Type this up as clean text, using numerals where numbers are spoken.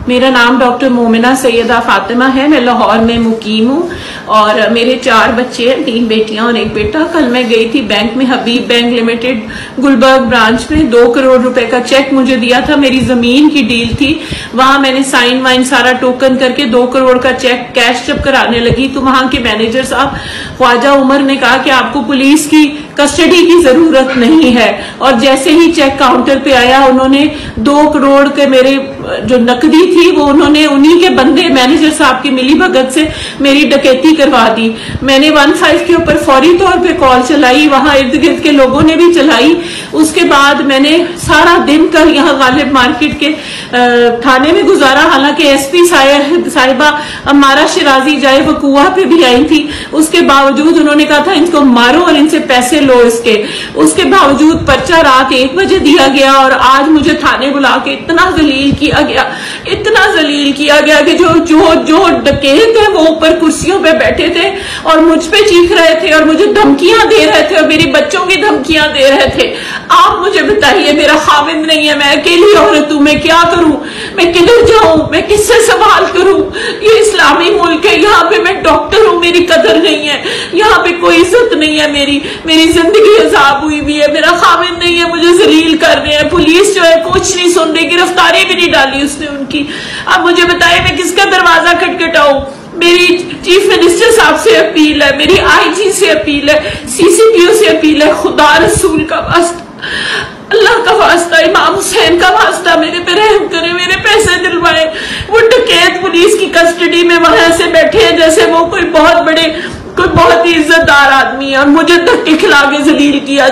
मेरा नाम डॉक्टर मोमिना सैयदा फातिमा है। मैं लाहौर में मुकीम हूँ और मेरे 4 बच्चे हैं, 3 बेटियां और 1 बेटा। कल मैं गई थी बैंक में, हबीब बैंक लिमिटेड गुलबर्ग ब्रांच में। 2 करोड़ रुपए का चेक मुझे दिया था, मेरी जमीन की डील थी। वहां मैंने साइन वाइन सारा टोकन करके 2 करोड़ का चेक कैश जब कराने लगी तो वहां के मैनेजर साहब ख्वाजा उमर ने कहा कि आपको पुलिस की कस्टडी की जरूरत नहीं है। और जैसे ही चेक काउंटर पे आया, उन्होंने 2 करोड़ के मेरे जो नकदी थी वो उन्होंने उन्हीं के बंदे मैनेजर साहब की मिली भगत से मेरी डकैती करवा दी। मैंने 15 के ऊपर फौरी तौर पे कॉल चलाई, वहां इर्द गिर्द के लोगों ने भी चलाई। उसके बाद मैंने सारा दिन कल यहाँ गालिब मार्केट के थाने में गुजारा। हालांकि एसपी साहिबा अमारा शिराजी जाए वकुआ पे भी आई थी, उसके बावजूद उन्होंने कहा था इनको मारो और इनसे पैसे लो इसके। उसके बावजूद पर्चा रात 1 बजे दिया गया और आज मुझे थाने बुला के इतना जलील किया गया, इतना जलील किया गया कि जो डकैत है वो ऊपर कुर्सियों पे बैठे थे और मुझ पे चीख रहे थे और मुझे धमकियां दे रहे थे और मेरी बच्चों की धमकियां दे रहे थे। आप मुझे बताइए, मेरा खाविंद नहीं है, मैं अकेली औरत हूं, मैं क्या करूं, मैं किधर जाऊं, मैं किससे सवाल करूं? ये इस्लामी मुल्क है, यहाँ पे मैं डॉक्टर हूं, मेरी कदर नहीं है, यहाँ पे कोई इज्जत नहीं है, मेरी जिंदगी अजाब हुई भी है, मेरा खाविंद नहीं है, मुझे जलील कर रहे हैं। पुलिस जो है कुछ नहीं सुन रही, गिरफ्तारी भी नहीं डाली उसने उनकी। अब मुझे बताइए मैं किसका दरवाजा खटखटाऊं? मेरी चीफ मिनिस्टर साहब से अपील है, मेरी आईजी से अपील है, सीसीपीओ से अपील है, खुदा रसूल का वास्ता, अल्लाह का वास्ता, इमाम हुसैन का वास्ता, मेरे पे रहम करे, मेरे पैसे दिलवाए। वो डकैत पुलिस की कस्टडी में वहां ऐसे बैठे हैं जैसे वो कोई बहुत ही इज्जतदार आदमी है और मुझे धक्के खिला के जलील किया।